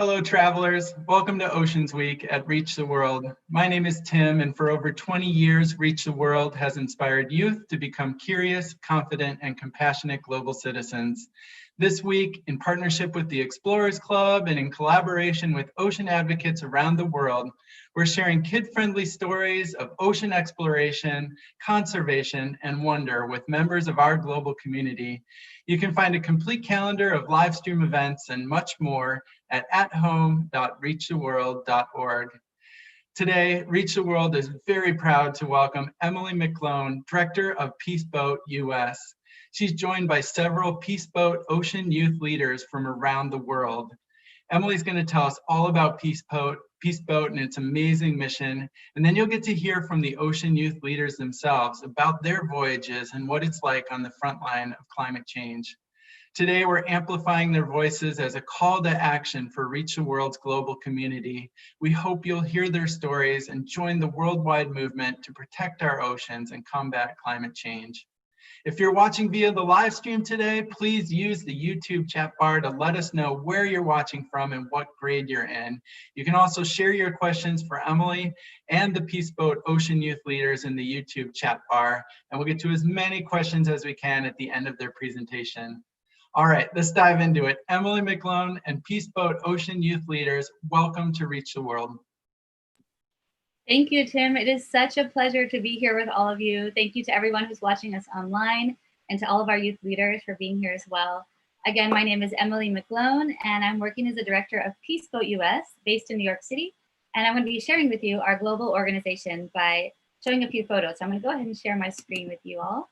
Hello, travelers. Welcome to Oceans Week at Reach the World. My name is Tim, and for over 20 years, Reach the World has inspired youth to become curious, confident, and compassionate global citizens. This week, in partnership with the Explorers Club and in collaboration with ocean advocates around the world, we're sharing kid-friendly stories of ocean exploration, conservation, and wonder with members of our global community. You can find a complete calendar of live stream events and much more at athome.reachtheworld.org. Today, Reach the World is very proud to welcome Emily McClone, Director of Peace Boat US. She's joined by several Peace Boat ocean youth leaders from around the world. Emily's going to tell us all about Peace Boat and its amazing mission, and then you'll get to hear from the ocean youth leaders themselves about their voyages and what it's like on the front line of climate change. Today, we're amplifying their voices as a call to action for Reach the World's global community. We hope you'll hear their stories and join the worldwide movement to protect our oceans and combat climate change. If you're watching via the live stream today, please use the YouTube chat bar to let us know where you're watching from and what grade you're in. You can also share your questions for Emily and the Peace Boat Ocean Youth leaders in the YouTube chat bar, and we'll get to as many questions as we can at the end of their presentation. All right, let's dive into it. Emily McClone and Peace Boat Ocean Youth leaders, welcome to Reach the World. Thank you, Tim. It is such a pleasure to be here with all of you. Thank you to everyone who's watching us online and to all of our youth leaders for being here as well. Again, my name is Emily McClone, and I'm working as the director of Peace Boat US based in New York City. And I'm going to be sharing with you our global organization by showing a few photos. So I'm going to go ahead and share my screen with you all.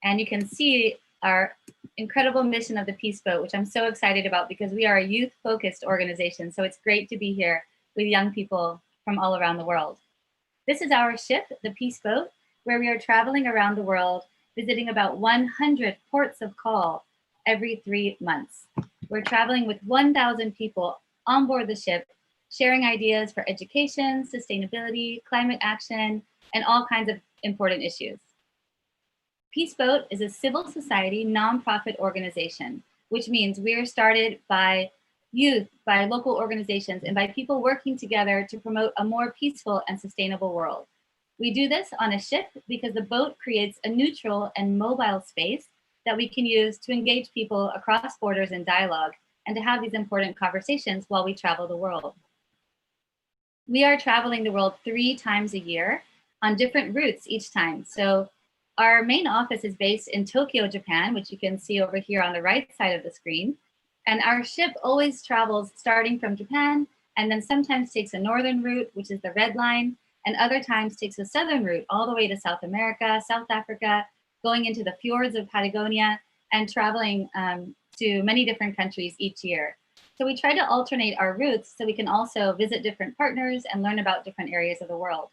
And you can see our incredible mission of the Peace Boat, which I'm so excited about because we are a youth-focused organization. So it's great to be here with young people from all around the world. This is our ship, the Peace Boat, where we are traveling around the world, visiting about 100 ports of call every 3 months. We're traveling with 1,000 people on board the ship, sharing ideas for education, sustainability, climate action, and all kinds of important issues. Peace Boat is a civil society nonprofit organization, which means we're started by youth, by local organizations, and by people working together to promote a more peaceful and sustainable world. We do this on a ship because the boat creates a neutral and mobile space that we can use to engage people across borders in dialogue and to have these important conversations while we travel the world. We are traveling the world 3 times a year on different routes each time. So our main office is based in Tokyo, Japan, which you can see over here on the right side of the screen. And our ship always travels starting from Japan and then sometimes takes a northern route, which is the red line, and other times takes a southern route all the way to South America, South Africa, going into the fjords of Patagonia and traveling to many different countries each year. So we try to alternate our routes so we can also visit different partners and learn about different areas of the world.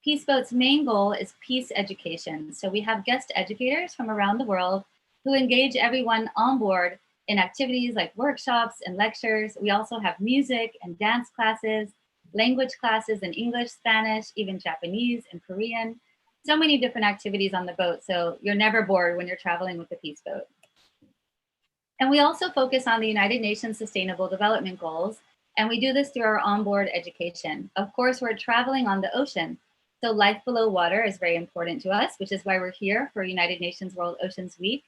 Peace Boat's main goal is peace education. So we have guest educators from around the world who engage everyone on board in activities like workshops and lectures. We also have music and dance classes, language classes in English, Spanish, even Japanese and Korean. So many different activities on the boat, so you're never bored when you're traveling with the Peace Boat. And we also focus on the United Nations Sustainable Development Goals, and we do this through our onboard education. Of course, we're traveling on the ocean, so life below water is very important to us, which is why we're here for United Nations World Oceans Week,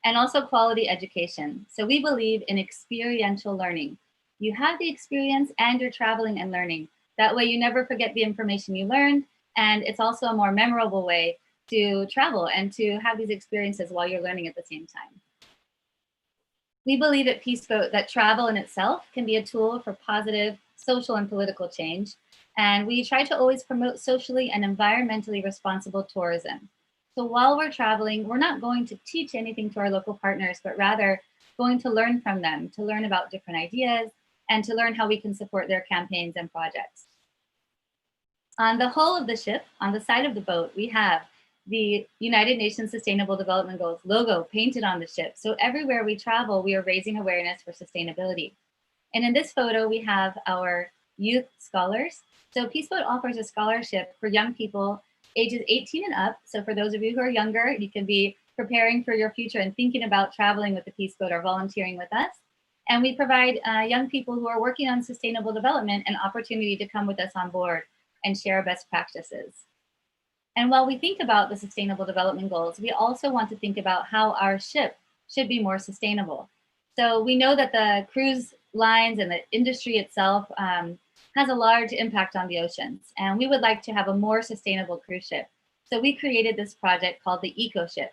and also quality education. So we believe in experiential learning. You have the experience and you're traveling and learning. That way you never forget the information you learned, and it's also a more memorable way to travel and to have these experiences while you're learning at the same time. We believe at Peace Boat that travel in itself can be a tool for positive social and political change, and we try to always promote socially and environmentally responsible tourism. So while we're traveling, we're not going to teach anything to our local partners, but rather going to learn from them, to learn about different ideas, and to learn how we can support their campaigns and projects. On the hull of the ship, on the side of the boat, we have the United Nations Sustainable Development Goals logo painted on the ship. So everywhere we travel, we are raising awareness for sustainability. And in this photo, we have our youth scholars. So Peace Boat offers a scholarship for young people ages 18 and up. So for those of you who are younger, you can be preparing for your future and thinking about traveling with the Peace Boat or volunteering with us. And we provide young people who are working on sustainable development an opportunity to come with us on board and share best practices. And while we think about the sustainable development goals, we also want to think about how our ship should be more sustainable. So we know that the cruise lines and the industry itself has a large impact on the oceans, and we would like to have a more sustainable cruise ship. So we created this project called the Eco Ship,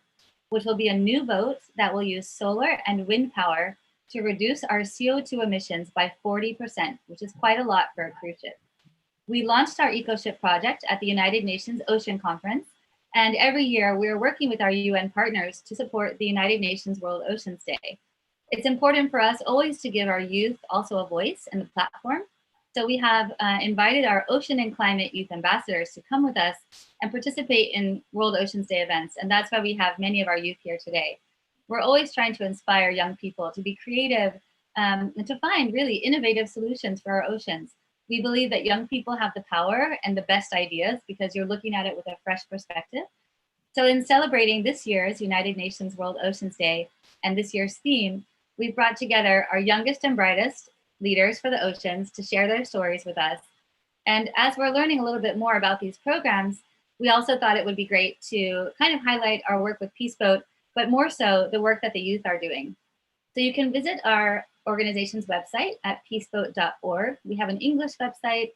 which will be a new boat that will use solar and wind power to reduce our CO2 emissions by 40%, which is quite a lot for a cruise ship. We launched our EcoShip project at the United Nations Ocean Conference, and every year we're working with our UN partners to support the United Nations World Oceans Day. It's important for us always to give our youth also a voice and a platform. So we have invited our ocean and climate youth ambassadors to come with us and participate in World Oceans Day events, and that's why we have many of our youth here today. We're always trying to inspire young people to be creative and to find really innovative solutions for our oceans. We believe that young people have the power and the best ideas because you're looking at it with a fresh perspective. So in celebrating this year's United Nations World Oceans Day and this year's theme, we've brought together our youngest and brightest leaders for the oceans to share their stories with us. And as we're learning a little bit more about these programs, we also thought it would be great to kind of highlight our work with Peace Boat, but more so the work that the youth are doing. So you can visit our organization's website at peaceboat.org. We have an English website.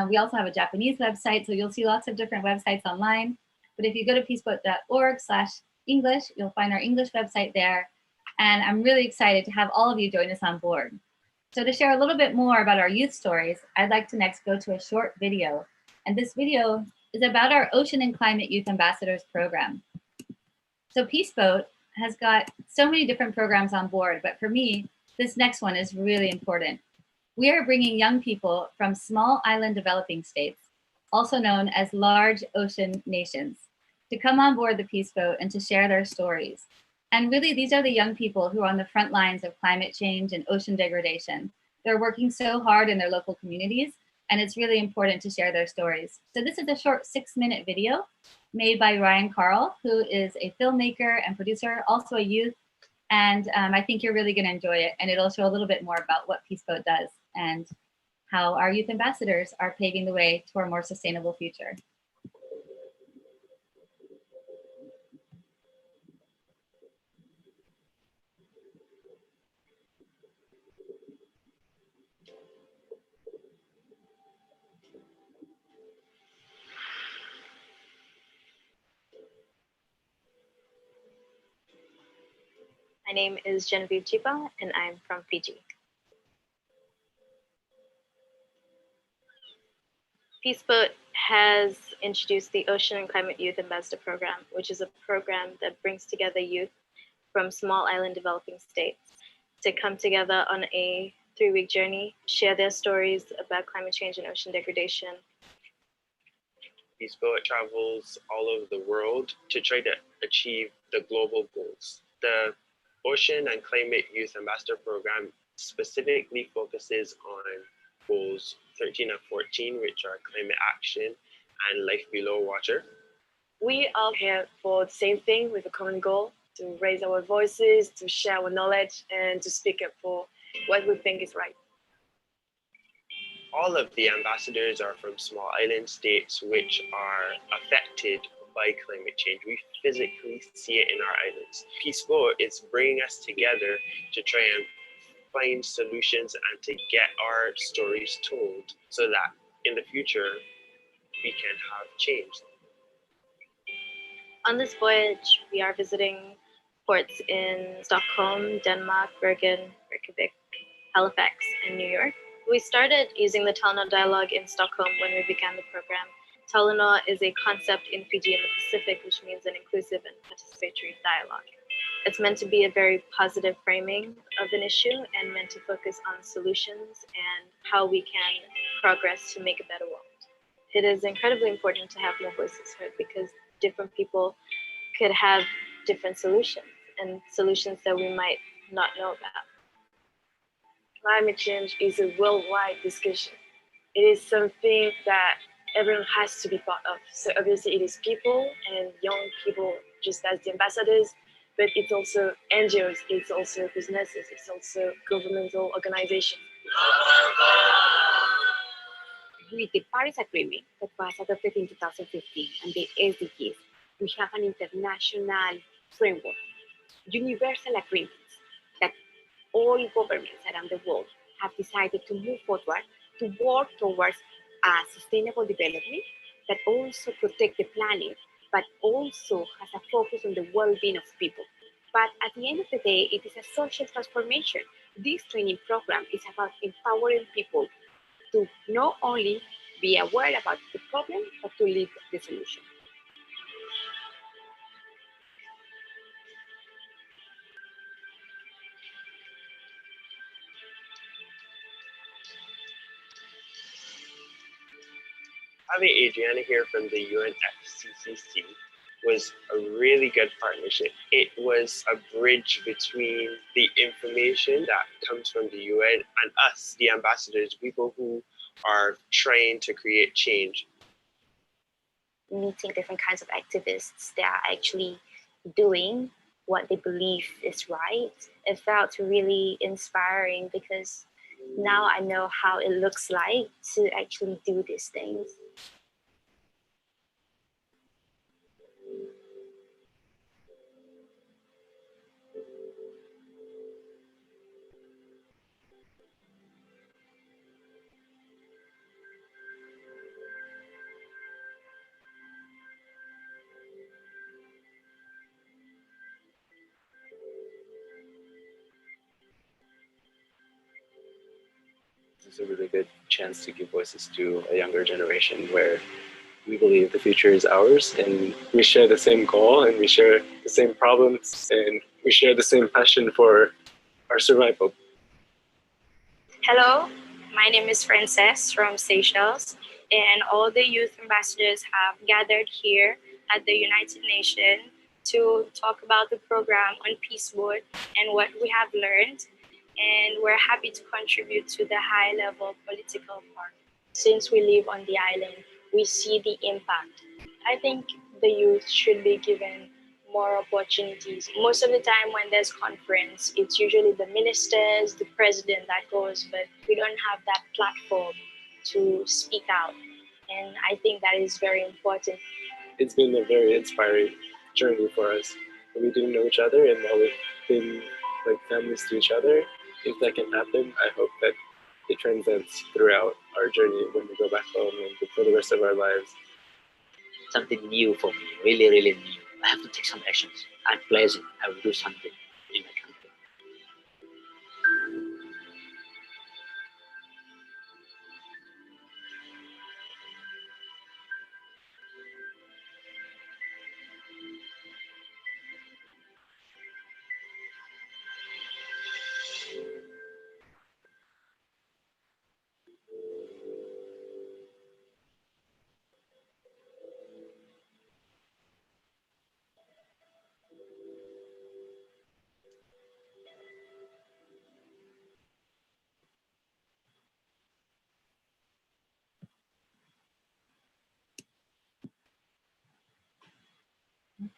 We also have a Japanese website, so you'll see lots of different websites online. But if you go to peaceboat.org/English, you'll find our English website there. And I'm really excited to have all of you join us on board. So to share a little bit more about our youth stories, I'd like to next go to a short video. And this video is about our Ocean and Climate Youth Ambassadors program. So Peace Boat has got so many different programs on board, but for me, this next one is really important. We are bringing young people from small island developing states, also known as large ocean nations, to come on board the Peace Boat and to share their stories. And really, these are the young people who are on the front lines of climate change and ocean degradation. They're working so hard in their local communities, and it's really important to share their stories. So this is a short 6-minute video made by Ryan Carl, who is a filmmaker and producer, also a youth. And I think you're really going to enjoy it. And it'll show a little bit more about what Peace Boat does and how our youth ambassadors are paving the way to a more sustainable future. My name is Genevieve Chipa, and I'm from Fiji. Peace Boat has introduced the Ocean and Climate Youth Ambassador Program, which is a program that brings together youth from small island developing states to come together on a 3-week journey, share their stories about climate change and ocean degradation. Peace Boat travels all over the world to try to achieve the global goals. The Ocean and Climate Youth Ambassador Program specifically focuses on goals 13 and 14, which are climate action and life below water. We are here for the same thing with a common goal, to raise our voices, to share our knowledge, and to speak up for what we think is right. All of the ambassadors are from small island states which are affected by climate change. We physically see it in our islands. Peace Boat is bringing us together to try and find solutions and to get our stories told so that in the future we can have change. On this voyage, we are visiting ports in Stockholm, Denmark, Bergen, Reykjavik, Halifax, and New York. We started using the Talanoa dialogue in Stockholm when we began the program. Talanoa is a concept in Fiji and the Pacific, which means an inclusive and participatory dialogue. It's meant to be a very positive framing of an issue and meant to focus on solutions and how we can progress to make a better world. It is incredibly important to have more voices heard because different people could have different solutions and solutions that we might not know about. Climate change is a worldwide discussion. It is something that everyone has to be part of. So obviously it is people and young people, just as the ambassadors, but it's also NGOs, it's also businesses, it's also governmental organizations. With the Paris Agreement that was adopted in 2015 and the SDGs, we have an international framework, universal agreements that all governments around the world have decided to move forward to work towards a sustainable development that also protect the planet, but also has a focus on the well-being of people. But at the end of the day, it is a social transformation. This training program is about empowering people to not only be aware about the problem, but to live the solution. Having Adriana here from the UNFCCC was a really good partnership. It was a bridge between the information that comes from the UN and us, the ambassadors, people who are trying to create change. Meeting different kinds of activists that are actually doing what they believe is right. It felt really inspiring because now I know how it looks like to actually do these things. This is a really good chance to give voices to a younger generation where we believe the future is ours and we share the same goal and we share the same problems and we share the same passion for our survival. Hello, my name is Frances from Seychelles, and all the youth ambassadors have gathered here at the United Nations to talk about the program on Peace Boat and what we have learned. And we're happy to contribute to the high-level political part. Since we live on the island, we see the impact. I think the youth should be given more opportunities. Most of the time when there's conference, it's usually the ministers, the president that goes, but we don't have that platform to speak out. And I think that is very important. It's been a very inspiring journey for us. We didn't know each other and now we've been like families to each other. If that can happen, I hope that it transcends throughout our journey when we go back home and for the rest of our lives. Something new for me, really, really new. I have to take some actions. I'm pledging I will do something in my country.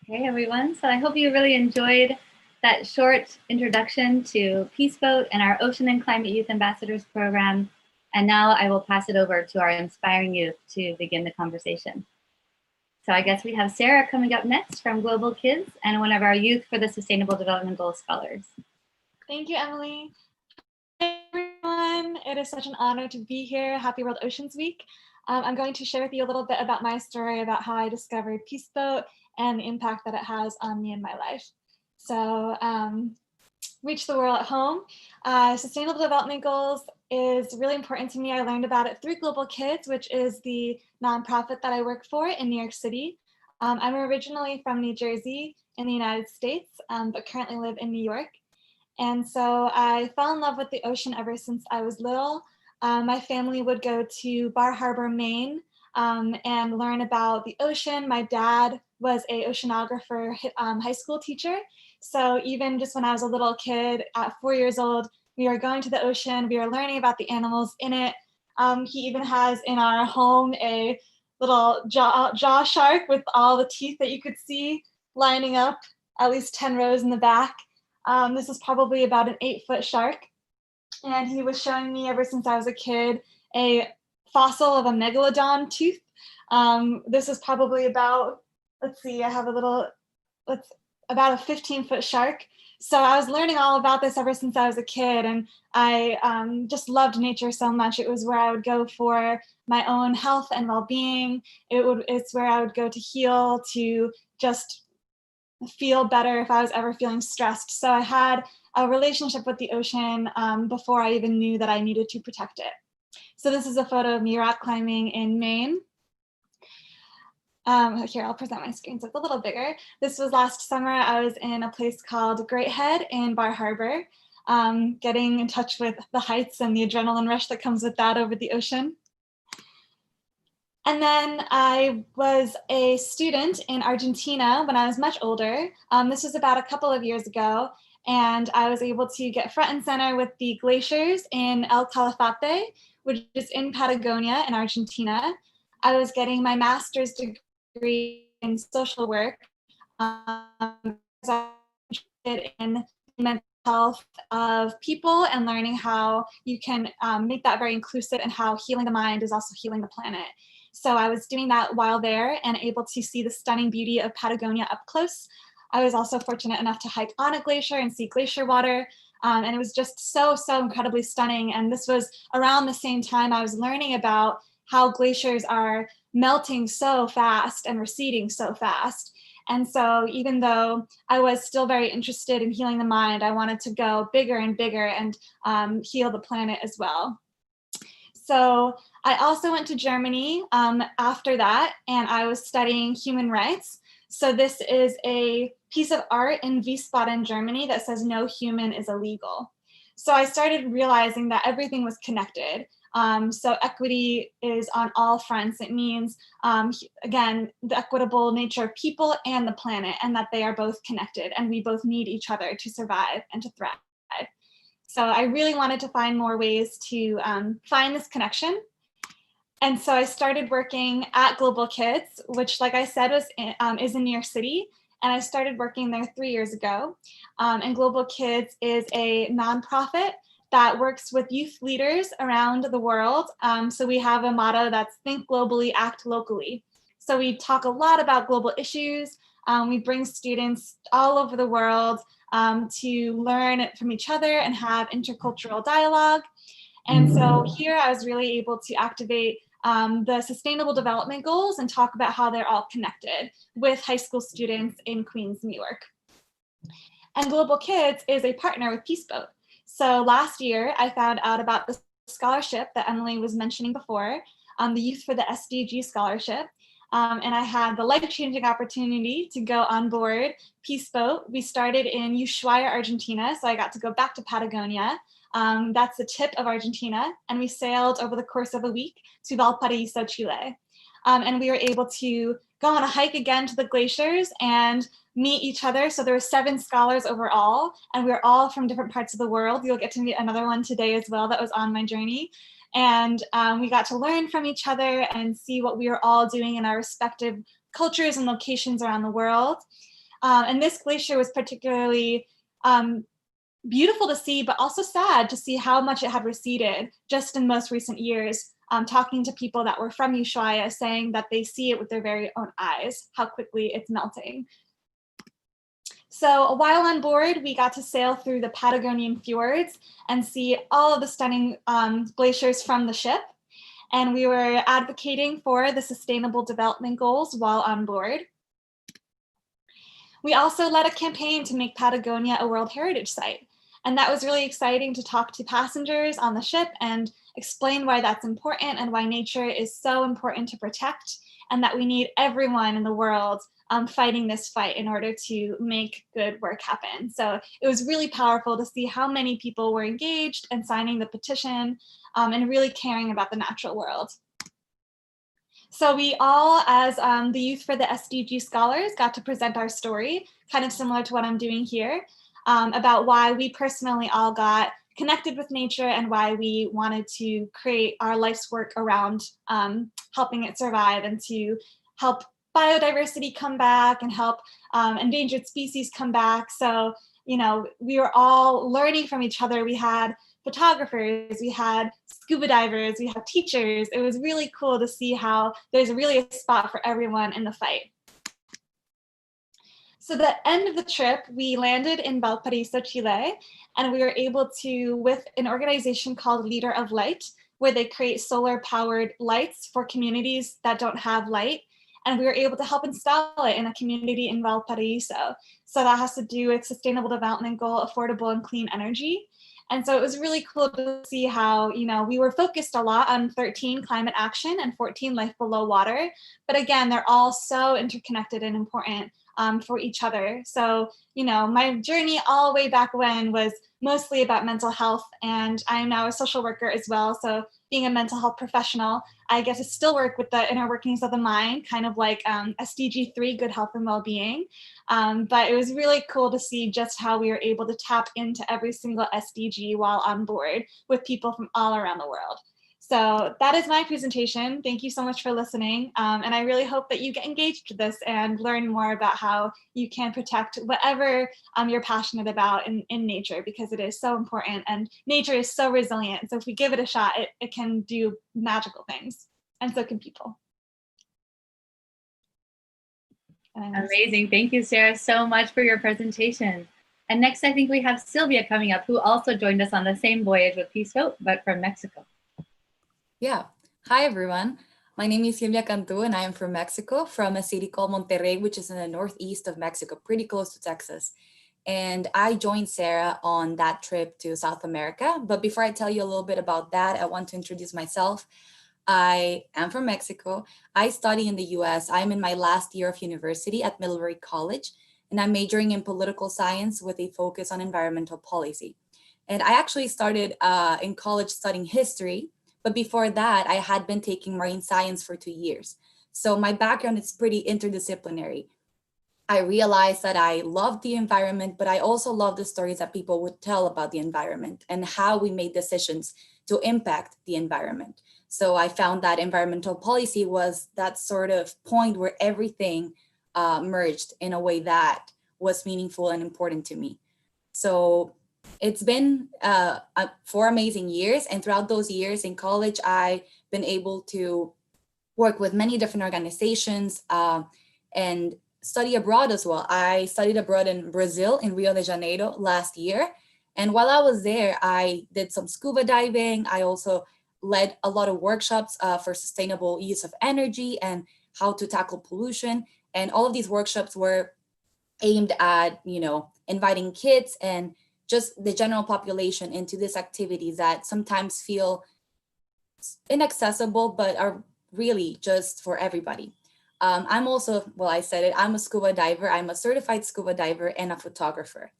Hey everyone, so I hope you really enjoyed that short introduction to Peace Boat and our Ocean and Climate Youth Ambassadors program. And now I will pass it over to our inspiring youth to begin the conversation. So I guess we have Sarah coming up next from Global Kids and one of our Youth for the Sustainable Development Goals scholars. Thank you, Emily. Hi, everyone. It is such an honor to be here. Happy World Oceans Week. I'm going to share with you a little bit about my story about how I discovered Peace Boat and the impact that it has on me and my life. So reach the world at home. Sustainable Development Goals is really important to me. I learned about it through Global Kids, which is the nonprofit that I work for in New York City. I'm originally from New Jersey in the United States, but currently live in New York. And so I fell in love with the ocean ever since I was little. My family would go to Bar Harbor, Maine, and learn about the ocean. My dad was an oceanographer, high school teacher. So even just when I was a little kid at 4 years old, we were going to the ocean, we were learning about the animals in it. He even has in our home a little jaw shark with all the teeth that you could see lining up at least 10 rows in the back. This is probably about an 8-foot shark. And he was showing me ever since I was a kid a fossil of a megalodon tooth. This is probably about, let's see, I have a little, about a 15-foot shark. So I was learning all about this ever since I was a kid, and I just loved nature so much. It was where I would go for my own health and well-being. It's where I would go to heal, to just feel better if I was ever feeling stressed. So I had a relationship with the ocean before I even knew that I needed to protect it. So this is a photo of me rock climbing in Maine. Here, I'll present my screen so it's a little bigger. This was last summer. I was in a place called Great Head in Bar Harbor, getting in touch with the heights and the adrenaline rush that comes with that over the ocean. And then I was a student in Argentina when I was much older. This was about a couple of years ago, and I was able to get front and center with the glaciers in El Calafate, which is in Patagonia in Argentina. I was getting my master's degree in social work. I was interested in mental health of people and learning how you can make that very inclusive, and how healing the mind is also healing the planet. So I was doing that while there and able to see the stunning beauty of Patagonia up close. I was also fortunate enough to hike on a glacier and see glacier water. And it was just so incredibly stunning. And this was around the same time I was learning about how glaciers are melting so fast and receding so fast. And so even though I was still very interested in healing the mind, I wanted to go bigger and bigger and heal the planet as well. So I also went to Germany after that, and I was studying human rights. So this is a piece of art in Wiesbaden, Germany that says no human is illegal. So I started realizing that everything was connected. So equity is on all fronts. It means, again, the equitable nature of people and the planet, and that they are both connected, and we both need each other to survive and to thrive. So I really wanted to find more ways to find this connection. And so I started working at Global Kids, which, like I said, is in New York City. And I started working there 3 years ago. And Global Kids is a nonprofit that works with youth leaders around the world. So we have a motto that's think globally, act locally. So we talk a lot about global issues. We bring students all over the world to learn from each other and have intercultural dialogue. And so here I was really able to activate the Sustainable Development Goals and talk about how they're all connected with high school students in Queens, New York. And Global Kids is a partner with Peace Boat. So last year I found out about the scholarship that Emily was mentioning before, the Youth for the SDG scholarship. And I had the life-changing opportunity to go on board Peace Boat. We started in Ushuaia, Argentina, so I got to go back to Patagonia. That's the tip of Argentina, and we sailed over the course of a week to Valparaiso, Chile. And we were able to go on a hike again to the glaciers and meet each other. So there were 7 scholars overall, and we were all from different parts of the world. You'll get to meet another one today as well that was on my journey. And we got to learn from each other and see what we were all doing in our respective cultures and locations around the world. And this glacier was particularly beautiful to see, but also sad to see how much it had receded just in most recent years. Talking to people that were from Ushuaia, saying that they see it with their very own eyes, how quickly it's melting. So while on board, we got to sail through the Patagonian fjords and see all of the stunning glaciers from the ship. And we were advocating for the Sustainable Development Goals while on board. We also led a campaign to make Patagonia a World Heritage Site. And that was really exciting to talk to passengers on the ship and explain why that's important and why nature is so important to protect, and that we need everyone in the world fighting this fight in order to make good work happen. So it was really powerful to see how many people were engaged and signing the petition and really caring about the natural world. So we all, as the Youth for the SDG scholars, got to present our story, kind of similar to what I'm doing here, about why we personally all got connected with nature and why we wanted to create our life's work around helping it survive and to help biodiversity come back and help endangered species come back. So, you know, we were all learning from each other. We had photographers, we had scuba divers, we had teachers. It was really cool to see how there's really a spot for everyone in the fight. So the end of the trip, we landed in Valparaiso, Chile, and we were able to, with an organization called Leader of Light, where they create solar powered lights for communities that don't have light. And we were able to help install it in a community in Valparaiso. So that has to do with sustainable development goal, affordable and clean energy. And so it was really cool to see how, you know, we were focused a lot on 13 climate action and 14 life below water. But again, they're all so interconnected and important for each other. So, you know, my journey all the way back when was mostly about mental health, and I am now a social worker as well. So being a mental health professional, I get to still work with the inner workings of the mind, kind of like SDG 3, good health and well-being. But it was really cool to see just how we were able to tap into every single SDG while on board with people from all around the world. So that is my presentation. Thank you so much for listening. And I really hope that you get engaged with this and learn more about how you can protect whatever you're passionate about in nature, because it is so important and nature is so resilient. So if we give it a shot, it can do magical things, and so can people. Amazing. Thank you, Sarah, so much for your presentation. And next, I think we have Sylvia coming up, who also joined us on the same voyage with Peace Boat, but from Mexico. Yeah. Hi, everyone. My name is Sylvia Cantu, and I am from Mexico, from a city called Monterrey, which is in the northeast of Mexico, pretty close to Texas. And I joined Sarah on that trip to South America. But before I tell you a little bit about that, I want to introduce myself. I am from Mexico. I study in the US. I'm in my last year of university at Millbury College, and I'm majoring in political science with a focus on environmental policy. And I actually started in college studying history. But before that, I had been taking marine science for 2 years. So my background is pretty interdisciplinary. I realized that I loved the environment, but I also loved the stories that people would tell about the environment and how we made decisions to impact the environment. So I found that environmental policy was that sort of point where everything merged in a way that was meaningful and important to me. So it's been 4 amazing years. And throughout those years in college, I've been able to work with many different organizations and study abroad as well. I studied abroad in Brazil, in Rio de Janeiro last year. And while I was there, I did some scuba diving. I also led a lot of workshops for sustainable use of energy and how to tackle pollution. And all of these workshops were aimed at, you know, inviting kids and just the general population into these activities that sometimes feel inaccessible, but are really just for everybody. I'm also, well, I said it, I'm a scuba diver. I'm a certified scuba diver and a photographer.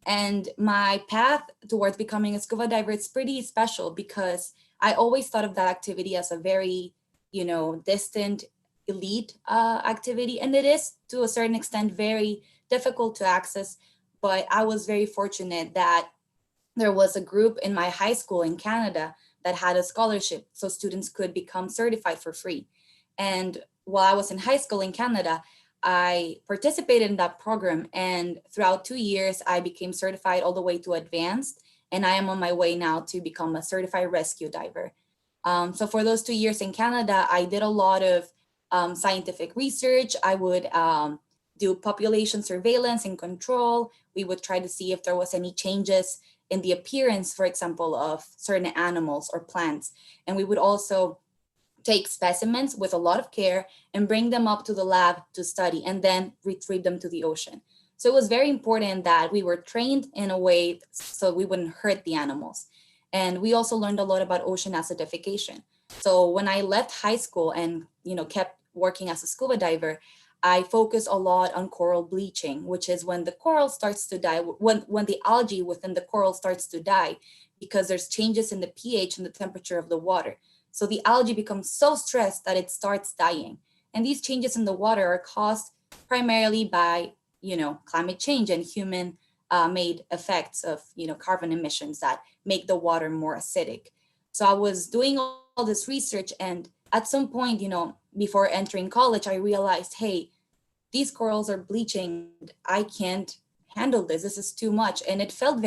And my path towards becoming a scuba diver is pretty special because I always thought of that activity as a very, you know, distant, elite activity. And it is, to a certain extent, very difficult to access. But I was very fortunate that there was a group in my high school in Canada that had a scholarship so students could become certified for free. And while I was in high school in Canada, I participated in that program. And throughout 2 years, I became certified all the way to advanced. And I am on my way now to become a certified rescue diver. So for those 2 years in Canada, I did a lot of scientific research. I would do population surveillance and control. We would try to see if there was any changes in the appearance, for example, of certain animals or plants. And we would also take specimens with a lot of care and bring them up to the lab to study and then retrieve them to the ocean. So it was very important that we were trained in a way so we wouldn't hurt the animals. And we also learned a lot about ocean acidification. So when I left high school and, you know, kept working as a scuba diver, I focus a lot on coral bleaching, which is when the coral starts to die, when the algae within the coral starts to die, because there's changes in the pH and the temperature of the water. So the algae becomes so stressed that it starts dying. And these changes in the water are caused primarily by, you know, climate change and human made effects of, you know, carbon emissions that make the water more acidic. So I was doing all this research and at some point, before entering college, I realized, hey, these corals are bleaching. I can't handle this. This is too much. And it felt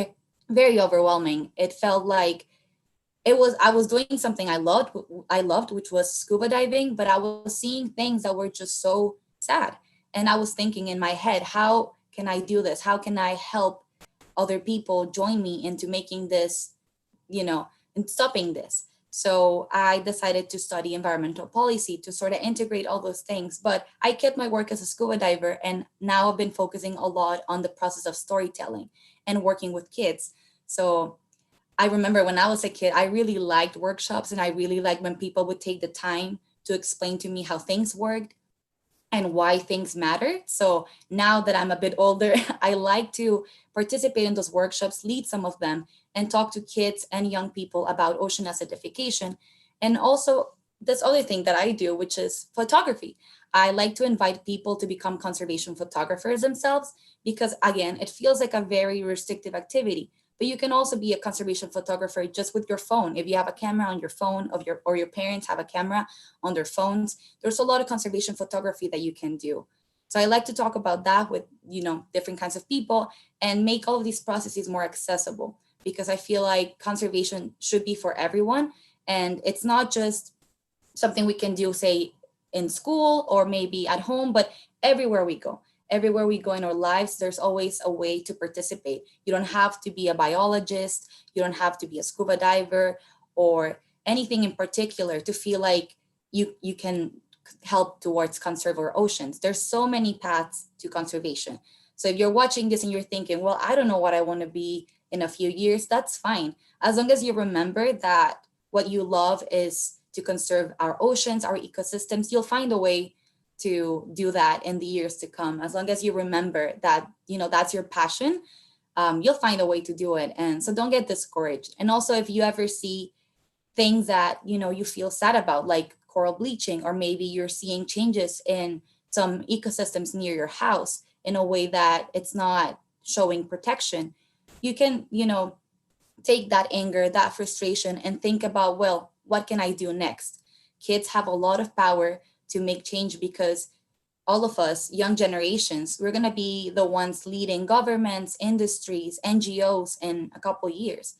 very overwhelming. It felt like I was doing something I loved, which was scuba diving, but I was seeing things that were just so sad. And I was thinking in my head, how can I do this? How can I help other people join me into making this, and stopping this? So I decided to study environmental policy to sort of integrate all those things. But I kept my work as a scuba diver, and now I've been focusing a lot on the process of storytelling and working with kids. So I remember when I was a kid, I really liked workshops, and I really liked when people would take the time to explain to me how things worked and why things matter. So now that I'm a bit older, I like to participate in those workshops, lead some of them, and talk to kids and young people about ocean acidification. And also this other thing that I do, which is photography. I like to invite people to become conservation photographers themselves, because again, it feels like a very restrictive activity. But you can also be a conservation photographer just with your phone. If you have a camera on your phone, or your parents have a camera on their phones, there's a lot of conservation photography that you can do. So I like to talk about that with, different kinds of people, and make all of these processes more accessible, because I feel like conservation should be for everyone. And it's not just something we can do, say, in school or maybe at home, but everywhere we go. Everywhere we go in our lives, there's always a way to participate. You don't have to be a biologist, you don't have to be a scuba diver or anything in particular to feel like you can help towards conserve our oceans. There's so many paths to conservation. So if you're watching this and you're thinking, well, I don't know what I want to be in a few years, that's fine. As long as you remember that what you love is to conserve our oceans, our ecosystems, you'll find a way to do that in the years to come. As long as you remember that, that's your passion, you'll find a way to do it. And so don't get discouraged. And also, if you ever see things that, you feel sad about, like coral bleaching, or maybe you're seeing changes in some ecosystems near your house in a way that it's not showing protection, you can, take that anger, that frustration, and think about, well, what can I do next? Kids have a lot of power to make change, because all of us, young generations, we're going to be the ones leading governments, industries, NGOs in a couple years,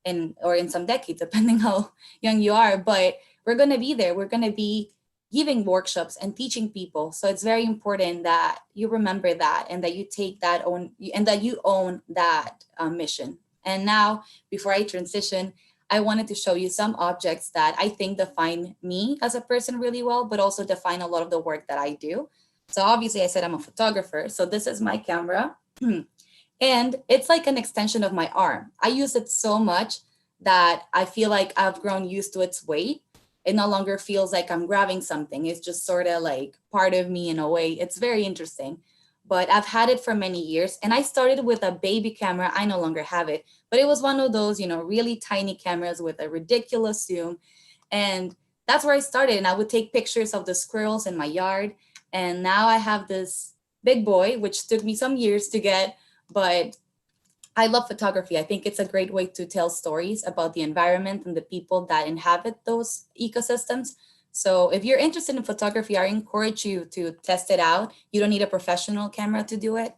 or in some decades, depending how young you are. But we're going to be there. We're going to be giving workshops and teaching people. So it's very important that you remember that, and that you take that and that you own that mission. And now, before I transition, I wanted to show you some objects that I think define me as a person really well, but also define a lot of the work that I do. So obviously I said I'm a photographer. So this is my camera and it's like an extension of my arm. I use it so much that I feel like I've grown used to its weight. It no longer feels like I'm grabbing something. It's just sort of like part of me in a way. It's very interesting. But I've had it for many years, and I started with a baby camera. I no longer have it, but it was one of those, really tiny cameras with a ridiculous zoom. And that's where I started. And I would take pictures of the squirrels in my yard. And now I have this big boy, which took me some years to get, but I love photography. I think it's a great way to tell stories about the environment and the people that inhabit those ecosystems. So if you're interested in photography, I encourage you to test it out. You don't need a professional camera to do it.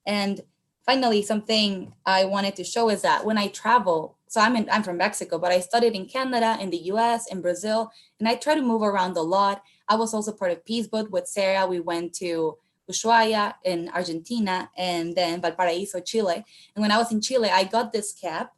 And finally, something I wanted to show is that when I travel, so I'm from Mexico, but I studied in Canada, in the US, in Brazil, and I try to move around a lot. I was also part of Peace Boat with Sarah. We went to Ushuaia in Argentina, and then Valparaiso, Chile. And when I was in Chile, I got this cap,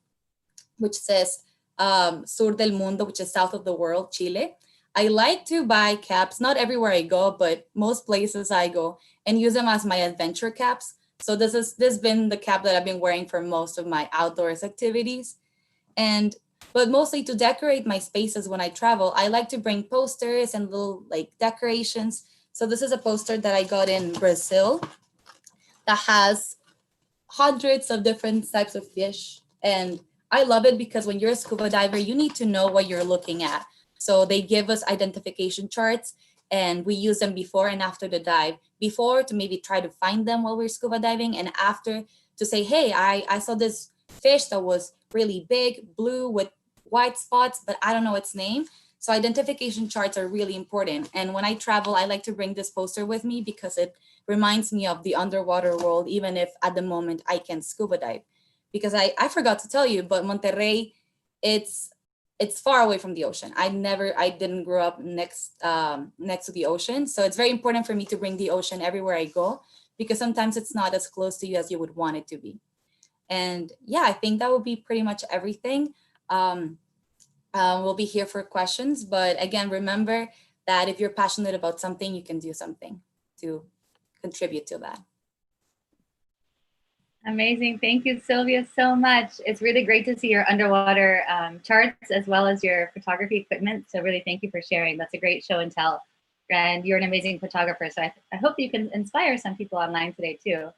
which says Sur del Mundo, which is south of the world, Chile. I like to buy caps, not everywhere I go, but most places I go, and use them as my adventure caps. So this has been the cap that I've been wearing for most of my outdoors activities. But mostly to decorate my spaces when I travel, I like to bring posters and little like decorations. So this is a poster that I got in Brazil that has hundreds of different types of fish. And I love it because when you're a scuba diver, you need to know what you're looking at. So they give us identification charts, and we use them before and after the dive. Before to maybe try to find them while we're scuba diving, and after to say, hey, I saw this fish that was really big, blue with white spots, but I don't know its name. So identification charts are really important. And when I travel, I like to bring this poster with me because it reminds me of the underwater world, even if at the moment I can scuba dive. Because I forgot to tell you, but Monterrey, it's far away from the ocean. I didn't grow up next to the ocean. So it's very important for me to bring the ocean everywhere I go, because sometimes it's not as close to you as you would want it to be. And yeah, I think that would be pretty much everything. We'll be here for questions, but again, remember that if you're passionate about something, you can do something to contribute to that. Amazing. Thank you, Sylvia, so much. It's really great to see your underwater charts as well as your photography equipment. So really thank you for sharing. That's a great show and tell. And you're an amazing photographer. So I hope you can inspire some people online today too.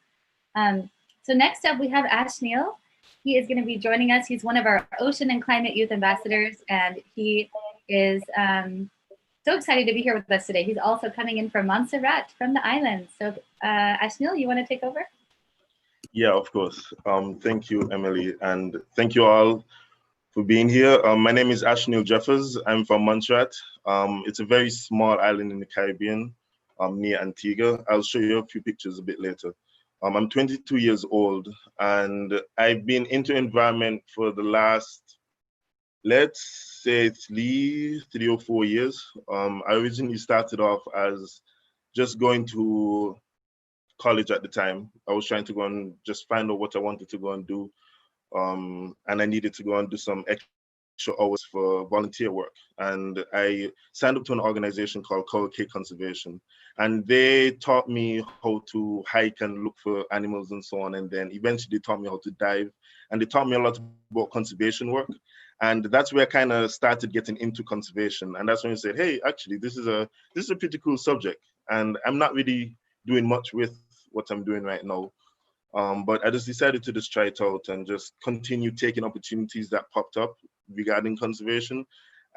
So next up we have Ashe Neal. He is going to be joining us. He's one of our Ocean and Climate Youth Ambassadors, and he is so excited to be here with us today. He's also coming in from Montserrat, from the islands. So Ashe Neal, you want to take over? Yeah, of course. Thank you, Emily, and thank you all for being here. My name is Ashe Neal Jeffers. I'm from Montserrat. It's a very small island in the Caribbean, near Antigua. I'll show you a few pictures a bit later. I'm 22 years old, and I've been into environment for the last, let's say, three or 4 years. I originally started off as just going to college at the time. I was trying to go and just find out what I wanted to go and do. And I needed to go and do some extra hours for volunteer work. And I signed up to an organization called Coral Cay Conservation. And they taught me how to hike and look for animals and so on. And then eventually they taught me how to dive. And they taught me a lot about conservation work. And that's where I kind of started getting into conservation. And that's when I said, hey, actually, this is a pretty cool subject. And I'm not really doing much with what I'm doing right now. But I just decided to just try it out and just continue taking opportunities that popped up regarding conservation.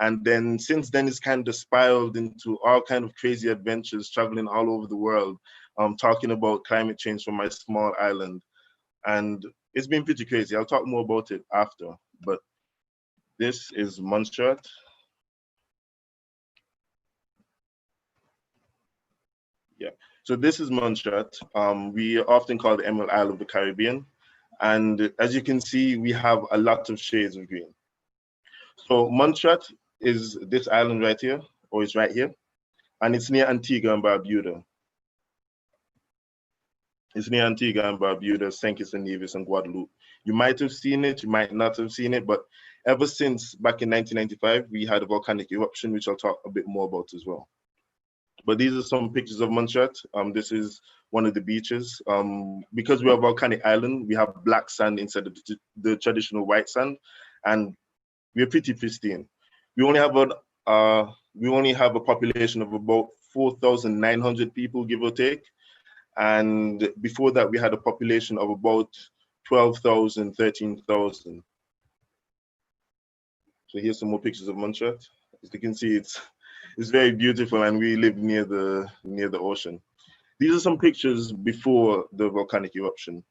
And then since then, it's kind of spiraled into all kind of crazy adventures, traveling all over the world, talking about climate change from my small island. And it's been pretty crazy. I'll talk more about it after, but this is Montserrat. Yeah. So this is Montserrat. We are often called the Emerald Isle of the Caribbean. And as you can see, we have a lot of shades of green. So Montserrat is this island right here, or it's right here. And it's near Antigua and Barbuda. It's near Antigua and Barbuda, St. Kitts and Nevis, and Guadeloupe. You might have seen it, you might not have seen it, but ever since back in 1995, we had a volcanic eruption, which I'll talk a bit more about as well. But these are some pictures of Montserrat. This is one of the beaches. Because we're a volcanic island, we have black sand instead of the traditional white sand, and we're pretty pristine. We only have a population of about 4,900 people, give or take. And before that, we had a population of about 12,000, 13,000. So here's some more pictures of Montserrat. As you can see, it's very beautiful, and we live near the ocean. These are some pictures before the volcanic eruption.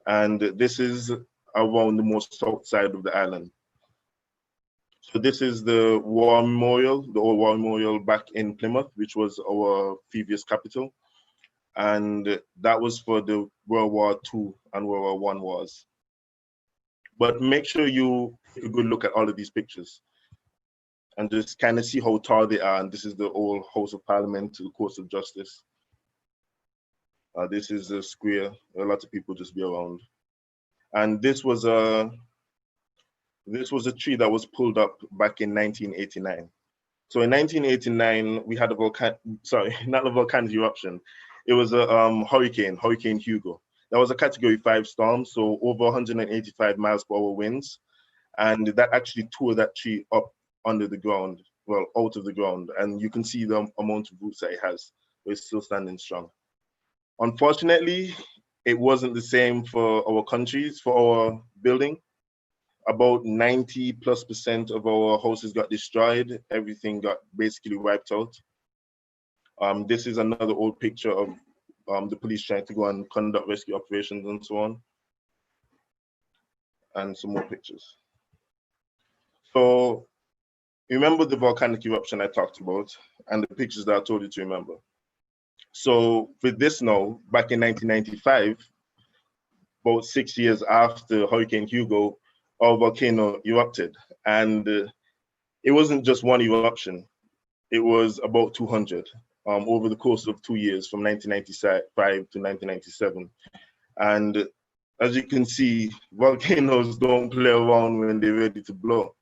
And this is around the most south side of the island. So this is the War Memorial, the old War Memorial back in Plymouth, which was our previous capital. And that was for the World War II and World War I wars. But make sure you take a good look at all of these pictures and just kind of see how tall they are. And this is the old House of Parliament, the Courts of Justice. This is a square. A lot of people just be around. And this was a tree that was pulled up back in 1989. So in 1989, we had not a volcanic eruption. It was a Hurricane Hugo. That was a Category 5 storm, so over 185 miles per hour winds. And that actually tore that tree up under the ground, well, out of the ground. And you can see the amount of roots that it has, but it's still standing strong. Unfortunately, it wasn't the same for our countries, for our building. About 90+% of our houses got destroyed. Everything got basically wiped out. This is another old picture of the police trying to go and conduct rescue operations and so on. And some more pictures. So remember the volcanic eruption I talked about and the pictures that I told you to remember. So with this now, back in 1995, about 6 years after Hurricane Hugo, our volcano erupted. And it wasn't just one eruption, it was about 200 over the course of 2 years from 1995 to 1997. And as you can see, volcanoes don't play around when they're ready to blow.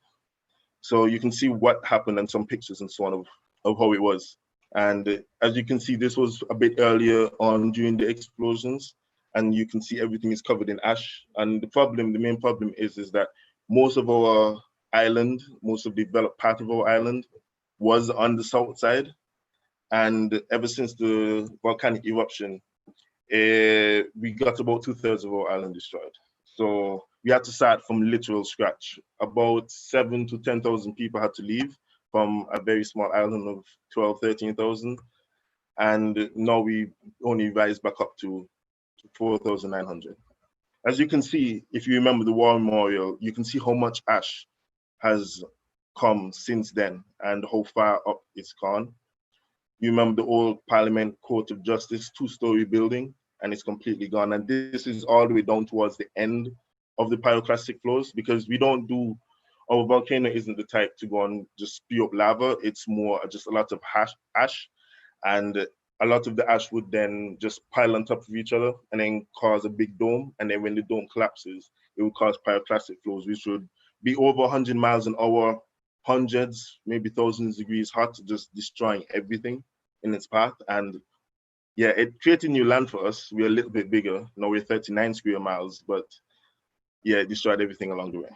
So you can see what happened and some pictures and so on of how it was. And as you can see, this was a bit earlier on during the explosions, and you can see everything is covered in ash. And the main problem is that most of our island, most of the developed part of our island was on the south side. And ever since the volcanic eruption, we got about 2/3 of our island destroyed. So we had to start from literal scratch. About 7,000 to 10,000 people had to leave from a very small island of 12,000, 13,000. And now we only rise back up to 4,900. As you can see, if you remember the war memorial, you can see how much ash has come since then and how far up it's gone. You remember the old Parliament Court of Justice 2-story building, and it's completely gone. And this is all the way down towards the end of the pyroclastic flows, because our volcano isn't the type to go and just spew up lava. It's more just a lot of ash, and a lot of the ash would then just pile on top of each other and then cause a big dome. And then when the dome collapses, it would cause pyroclastic flows, which would be over 100 miles an hour, hundreds, maybe thousands of degrees hot, just destroying everything in its path. And yeah, it created new land for us. We're a little bit bigger. Now we're 39 square miles, but yeah, it destroyed everything along the way.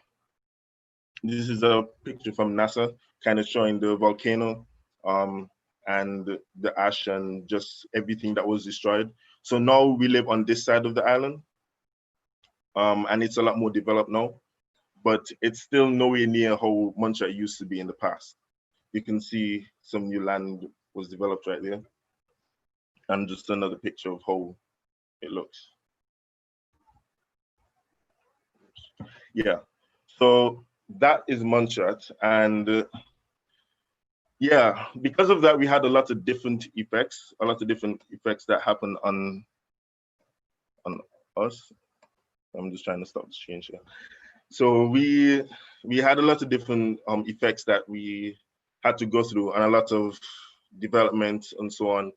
This is a picture from NASA, kind of showing the volcano and the ash and just everything that was destroyed. So now we live on this side of the island, and it's a lot more developed now, but it's still nowhere near how Montreal used to be in the past. You can see some new land was developed right there. And just another picture of how it looks. Yeah, so that is Montreal. And yeah, because of that, we had a lot of different effects, that happened on us. I'm just trying to stop the screen share. So we had a lot of different effects that we had to go through, and a lot of development and so on.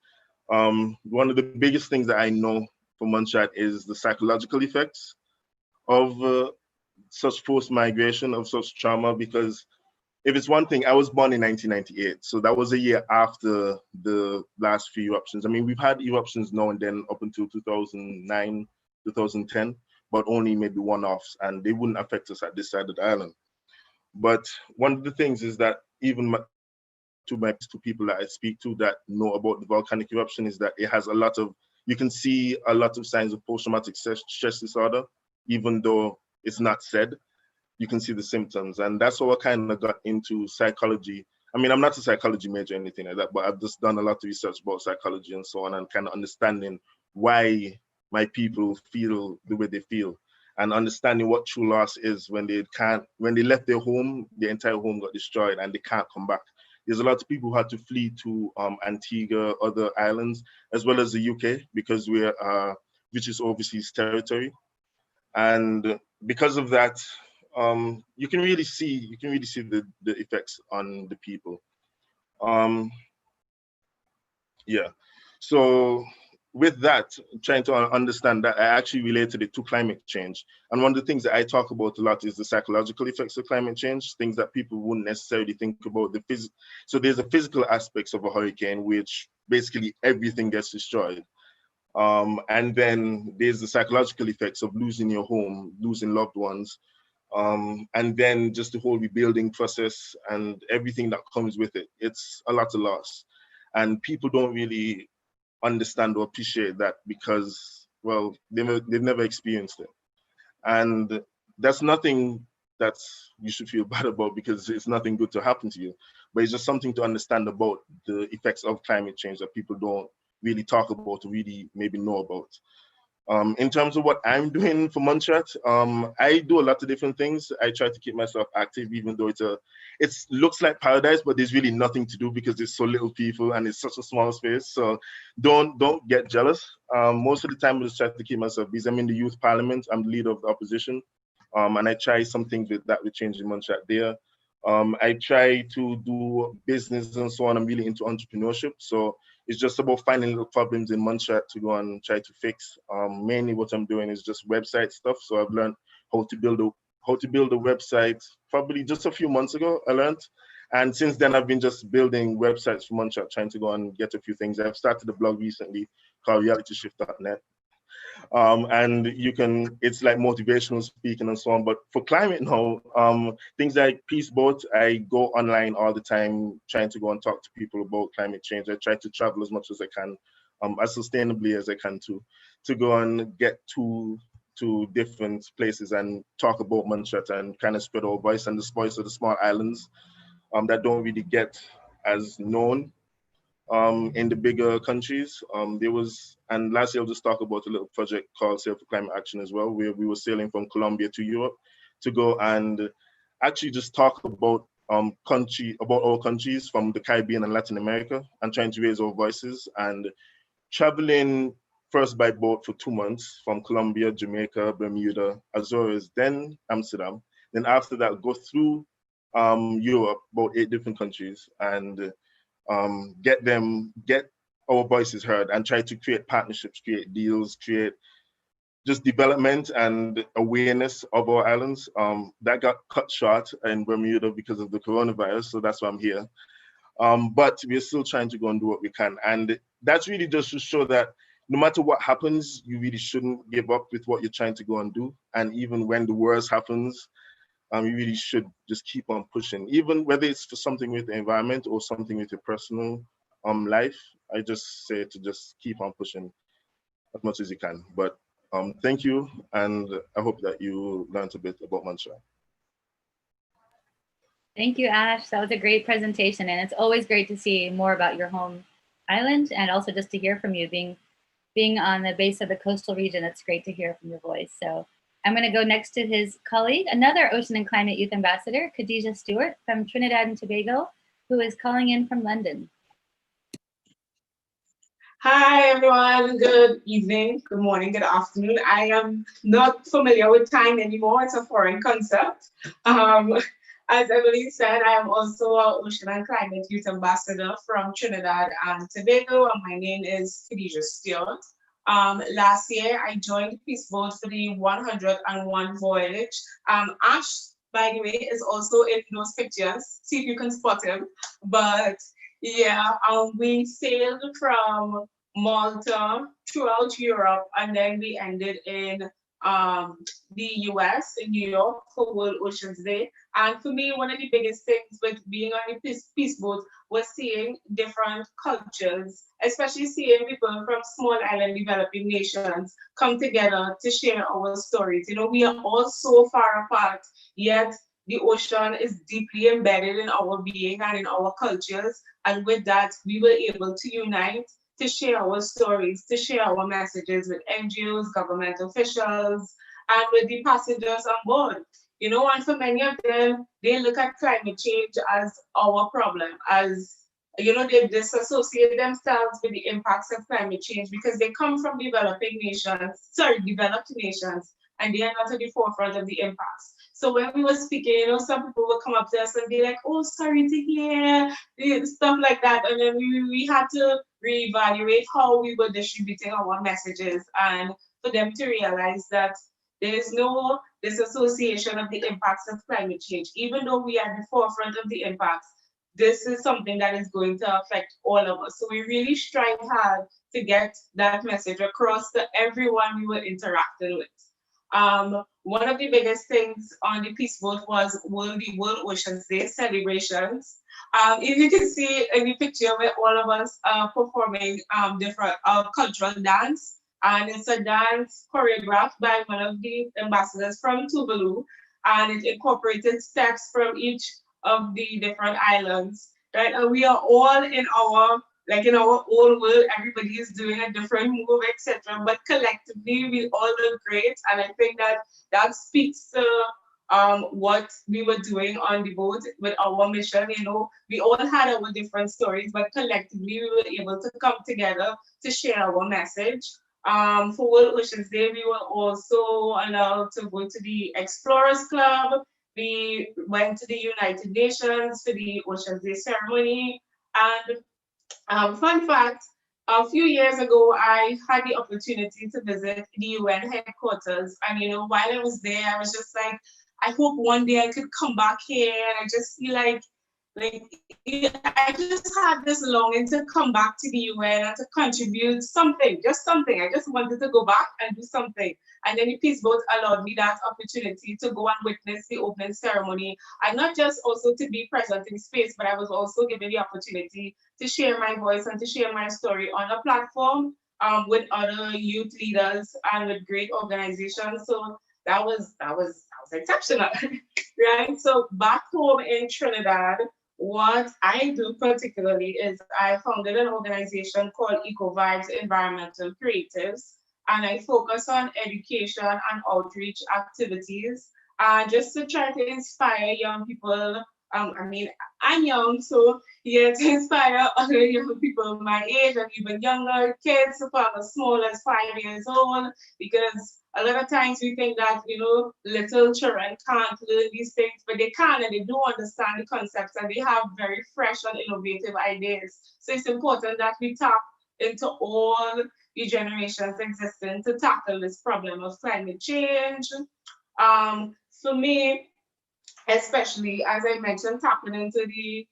One of the biggest things that I know from Montreal is the psychological effects of such forced migration, of such trauma, because if it's one thing, I was born in 1998, so that was a year after the last few eruptions. I mean, we've had eruptions now and then up until 2009, 2010, but only maybe one-offs, and they wouldn't affect us at this side of the island. But one of the things is that even to people that I speak to that know about the volcanic eruption is that it has you can see a lot of signs of post-traumatic stress disorder, even though it's not said. You can see the symptoms, and that's how I kind of got into psychology. I mean, I'm not a psychology major or anything like that, but I've just done a lot of research about psychology and so on, and kind of understanding why my people feel the way they feel, and understanding what true loss is when they left their home, their entire home got destroyed and they can't come back. There's a lot of people who had to flee to Antigua, other islands, as well as the UK, because which is overseas territory. And because of that, you can really see the effects on the people. Yeah. So with that, trying to understand that, I actually related it to climate change. And one of the things that I talk about a lot is the psychological effects of climate change, things that people wouldn't necessarily think about. So there's a physical aspects of a hurricane, which basically everything gets destroyed. And then there's the psychological effects of losing your home, losing loved ones, and then just the whole rebuilding process and everything that comes with it. It's a lot of loss. And people don't really understand or appreciate that because, well, they've never experienced it. And that's nothing that you should feel bad about, because it's nothing good to happen to you, but it's just something to understand about the effects of climate change that people don't really talk about or really maybe know about. In terms of what I'm doing for Montserrat, I do a lot of different things. I try to keep myself active, even though it looks like paradise, but there's really nothing to do because there's so little people and it's such a small space. So don't get jealous. Most of the time, I just try to keep myself busy. I'm in the youth parliament. I'm the leader of the opposition, and I try something that would change in Montserrat there. I try to do business and so on. I'm really into entrepreneurship. So it's just about finding little problems in Montserrat to go and try to fix. Mainly what I'm doing is just website stuff. So I've learned how to build a website probably just a few months ago, I learned. And since then, I've been just building websites for Montserrat, trying to go and get a few things. I've started a blog recently called realityshift.net. And it's like motivational speaking and so on. But for climate now, things like Peace Boat, I go online all the time, trying to go and talk to people about climate change. I try to travel as much as I can, as sustainably as I can to go and get to different places and talk about Montserrat and kind of spread our voice and the voice of the small islands that don't really get as known in the bigger countries. And last year I'll just talk about a little project called Sail for Climate Action as well, where we were sailing from Colombia to Europe to go and actually just talk about our countries from the Caribbean and Latin America and trying to raise our voices and traveling first by boat for 2 months from Colombia, Jamaica, Bermuda, Azores, then Amsterdam. Then after that, go through Europe, about 8 different countries, and get our voices heard and try to create partnerships, create deals, create just development and awareness of our islands. That got cut short in Bermuda because of the coronavirus, so that's why I'm here. But we're still trying to go and do what we can. And that's really just to show that no matter what happens, you really shouldn't give up with what you're trying to go and do. And even when the worst happens, you really should just keep on pushing, even whether it's for something with the environment or something with your personal life. I just say to just keep on pushing as much as you can. But thank you, and I hope that you learned a bit about Montserrat. Thank you, Ash. That was a great presentation, and it's always great to see more about your home island, and also just to hear from you. Being on the base of the coastal region, it's great to hear from your voice. So I'm going to go next to his colleague, another Ocean and Climate Youth Ambassador, Khadija Stewart from Trinidad and Tobago, who is calling in from London. Hi, everyone. Good evening, good morning, good afternoon. I am not familiar with time anymore. It's a foreign concept. As Emily said, I am also an Ocean and Climate Youth Ambassador from Trinidad and Tobago, and my name is Khadija Stewart. Last year, I joined Peace Boat for the 101 voyage. Ashe, by the way, is also in those pictures. See if you can spot him. But yeah, we sailed from Malta throughout Europe, and then we ended in the US, in New York, for World Oceans Day. And for me, one of the biggest things with being on a peace boat was seeing different cultures, especially seeing people from small island developing nations come together to share our stories. You know, we are all so far apart, yet the ocean is deeply embedded in our being and in our cultures. And with that, we were able to unite, to share our stories, to share our messages with NGOs, government officials, and with the passengers on board. You know, and for many of them, they look at climate change as our problem, as, you know, they disassociate themselves with the impacts of climate change because they come from developed nations, and they are not at the forefront of the impacts. So when we were speaking, you know, some people would come up to us and be like, oh, sorry to hear, stuff like that. And then we had to reevaluate how we were distributing our messages and for them to realize that there is no disassociation of the impacts of climate change. Even though we are at the forefront of the impacts, this is something that is going to affect all of us. So we really strive hard to get that message across to everyone we were interacting with. One of the biggest things on the Peace Boat was the World Oceans Day celebrations. If you can see in the picture where all of us are performing different cultural dance, and it's a dance choreographed by one of the ambassadors from Tuvalu, and it incorporated steps from each of the different islands, right? And we are all in our like in our own world, everybody is doing a different move, etc. But collectively, we all look great, and I think that that speaks to what we were doing on the boat with our mission. You know, we all had our different stories, but collectively, we were able to come together to share our message. For World Oceans Day, we were also allowed to go to the Explorers Club. We went to the United Nations for the Oceans Day ceremony. And fun fact, a few years ago, I had the opportunity to visit the UN headquarters. And, you know, while I was there, I was just like, I hope one day I could come back here. And I just feel like I just had this longing to come back to the UN and to contribute something, just something. I just wanted to go back and do something. And then the Peace Boat allowed me that opportunity to go and witness the opening ceremony, and not just also to be present in space, but I was also given the opportunity to share my voice and to share my story on a platform with other youth leaders and with great organizations. So that was exceptional, right? So back home in Trinidad, what I do particularly is I founded an organization called Eco Vibes Environmental Creatives, and I focus on education and outreach activities, just to try to inspire young people. I mean, I'm young, so yeah, to inspire other young people my age and even younger kids, from as small as 5 years old, because a lot of times we think that, you know, little children can't learn these things, but they can, and they do understand the concepts, and they have very fresh and innovative ideas. So it's important that we tap into all the generations existing to tackle this problem of climate change. For me, especially, as I mentioned, tapping into the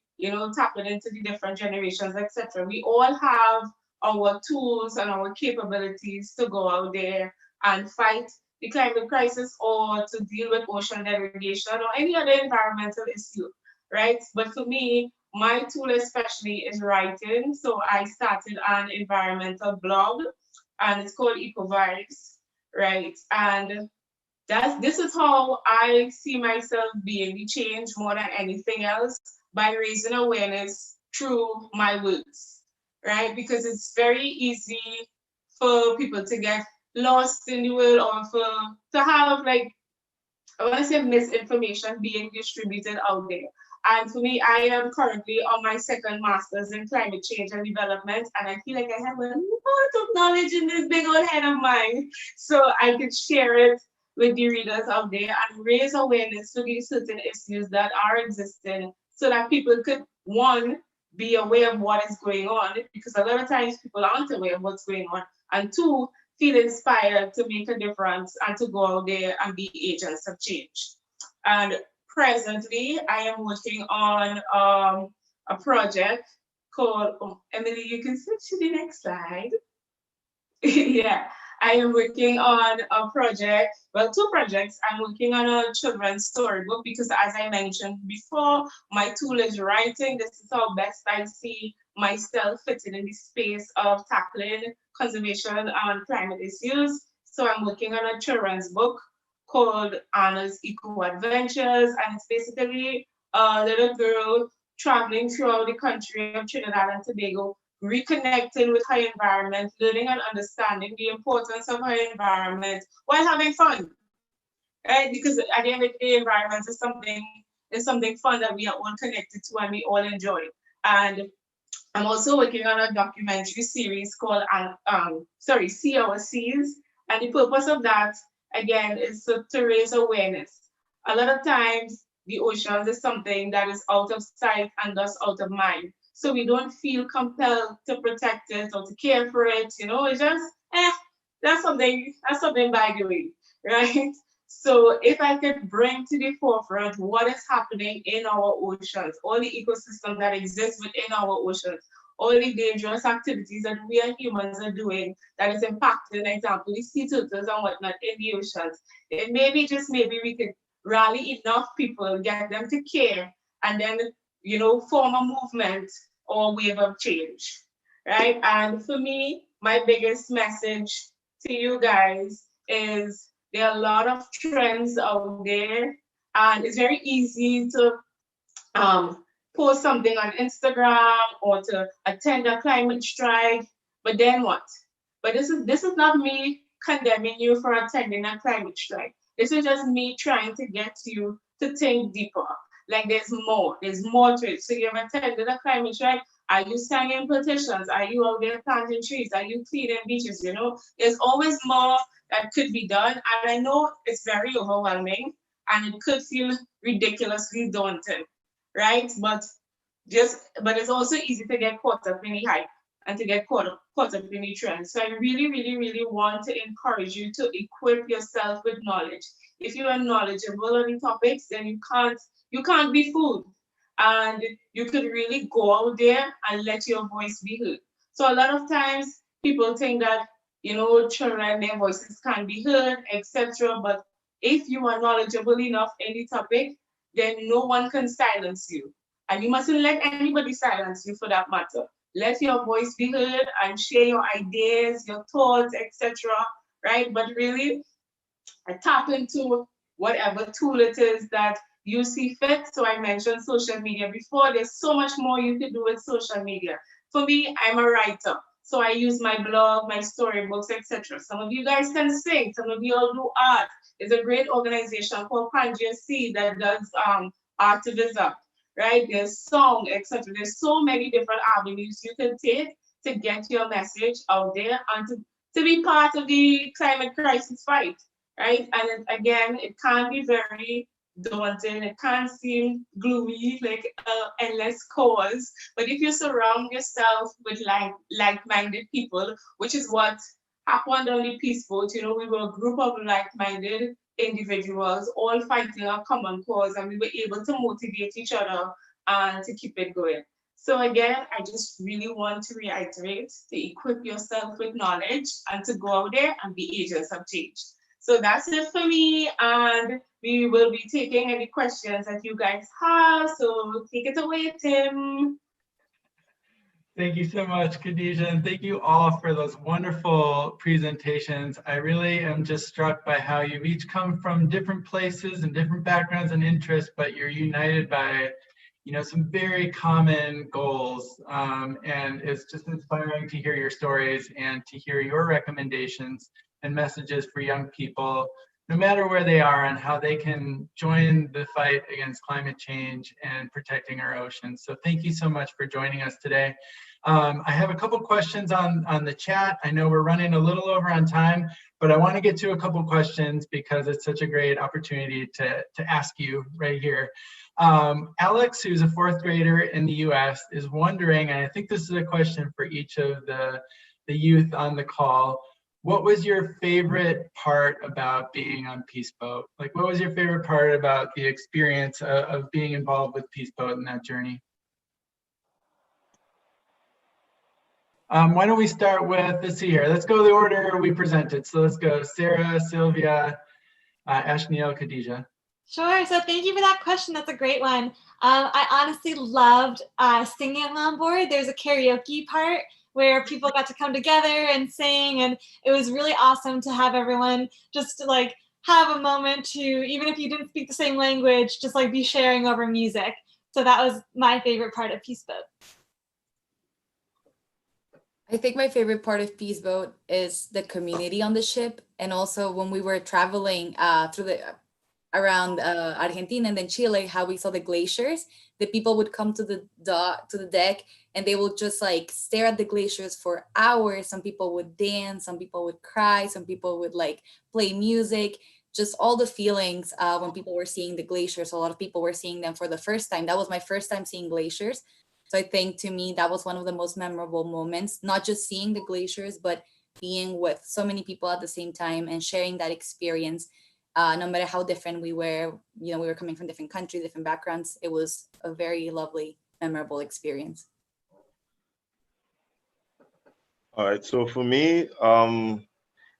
different generations, etc. We all have our tools and our capabilities to go out there and fight the climate crisis, or to deal with ocean degradation or any other environmental issue, right? But for me, my tool especially is writing. So I started an environmental blog, and it's called Eco Vibes, right? And this is how I see myself being the change more than anything else, by raising awareness through my words, right? Because it's very easy for people to get lost in the world, or to have, like, I want to say, misinformation being distributed out there. And for me, I am currently on my second master's in climate change and development, and I feel like I have a lot of knowledge in this big old head of mine, so I could share it with the readers out there and raise awareness to these certain issues that are existing, so that people could, one, be aware of what is going on, because a lot of times people aren't aware of what's going on, and two, feel inspired to make a difference and to go out there and be agents of change. And presently, I am working on a project called, oh, Emily, you can switch to the next slide. Yeah, I am working on a project, well, two projects. I'm working on a children's storybook, because as I mentioned before, my tool is writing. This is how best I see myself fitting in the space of tackling conservation and climate issues. So I'm working on a children's book called Anna's Eco Adventures, and it's basically a little girl traveling throughout the country of Trinidad and Tobago, reconnecting with her environment, learning and understanding the importance of her environment while having fun, right? Because at the end of the day, environment is something fun that we are all connected to and we all enjoy. And I'm also working on a documentary series called See Our Seas. And the purpose of that, again, is to raise awareness. A lot of times, the oceans is something that is out of sight and thus out of mind. So we don't feel compelled to protect it or to care for it. You know, it's just, that's something by the way, right? So if I could bring to the forefront what is happening in our oceans, all the ecosystems that exist within our oceans, all the dangerous activities that we as humans are doing that is impacting, for example, the sea turtles and whatnot in the oceans, then maybe, just maybe, we could rally enough people, get them to care, and then, you know, form a movement or wave of change, right? And for me, my biggest message to you guys is there are a lot of trends out there, and it's very easy to post something on Instagram or to attend a climate strike. But then what? But this is not me condemning you for attending a climate strike. This is just me trying to get you to think deeper. Like there's more to it. So you've attended a climate strike. Are you signing petitions? Are you out there planting trees? Are you cleaning beaches? You know, there's always more that could be done. And I know it's very overwhelming and it could feel ridiculously daunting, right? But it's also easy to get caught up in the hype and to get caught up in the trend. So I really, really, really want to encourage you to equip yourself with knowledge. If you are knowledgeable on the topics, then you can't be fooled. And you could really go out there and let your voice be heard. So a lot of times people think that, you know, children, their voices can't be heard, etc. But if you are knowledgeable enough in the topic, then no one can silence you. And you mustn't let anybody silence you for that matter. Let your voice be heard and share your ideas, your thoughts, etc. Right? But really, tap into whatever tool it is that you see fit. So I mentioned social media before. There's so much more you can do with social media. For me, I'm a writer. So I use my blog, my storybooks, etc. Some of you guys can sing. Some of you all do art. There's a great organization called Pangea C that does artivism, right? There's song, etc. There's so many different avenues you can take to get your message out there and to be part of the climate crisis fight, right? And again, it can be very daunting. It can seem gloomy, like endless cause. But if you surround yourself with like-minded people, which is what happened on the Peace Boat, you know, we were a group of like-minded individuals all fighting a common cause, and we were able to motivate each other and to keep it going. So again, I just really want to reiterate to equip yourself with knowledge and to go out there and be agents of change. So that's it for me, and we will be taking any questions that you guys have. So take it away, Tim. Thank you so much, Khadija, and thank you all for those wonderful presentations. I really am just struck by how you've each come from different places and different backgrounds and interests, but you're united by, you know, some very common goals. And it's just inspiring to hear your stories and to hear your recommendations and messages for young people, no matter where they are, and how they can join the fight against climate change and protecting our oceans. So thank you so much for joining us today. I have a couple questions on the chat. I know we're running a little over on time, but I want to get to a couple questions because it's such a great opportunity to ask you right here. Alex, who's a 4th grader in the US, is wondering, and I think this is a question for each of the youth on the call, what was your favorite part about being on Peace Boat? Like, what was your favorite part about the experience of being involved with Peace Boat in that journey? Why don't we start with, let's see here, let's go the order we presented. So let's go Sarah, Sylvia, Ashe, Khadija. Sure, so thank you for that question. That's a great one. I honestly loved singing on board. There's a karaoke part where people got to come together and sing, and it was really awesome to have everyone just like have a moment to, even if you didn't speak the same language, just like be sharing over music. So that was my favorite part of Peace Boat. I think my favorite part of Peace Boat is the community on the ship, and also when we were traveling around Argentina and then Chile, how we saw the glaciers. The people would come to the deck and they would just like stare at the glaciers for hours. Some people would dance, some people would cry, some people would like play music. Just all the feelings when people were seeing the glaciers. A lot of people were seeing them for the first time. That was my first time seeing glaciers. So I think to me, that was one of the most memorable moments, not just seeing the glaciers, but being with so many people at the same time and sharing that experience. No matter how different we were, you know, we were coming from different countries, different backgrounds. It was a very lovely, memorable experience. All right, so for me,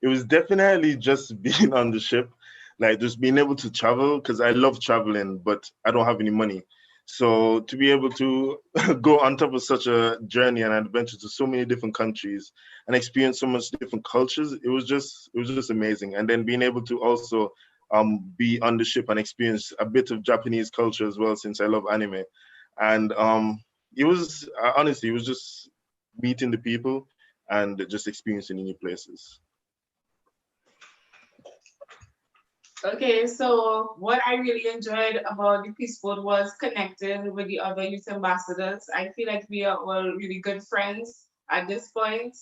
it was definitely just being on the ship, like just being able to travel, because I love traveling, but I don't have any money. So to be able to go on top of such a journey and adventure to so many different countries and experience so much different cultures, it was just amazing. And then being able to also be on the ship and experience a bit of Japanese culture as well, since I love anime. And it was honestly, it was just meeting the people and just experiencing new places. Okay, so what I really enjoyed about the Peace Boat was connecting with the other youth ambassadors. I feel like we are all really good friends at this point.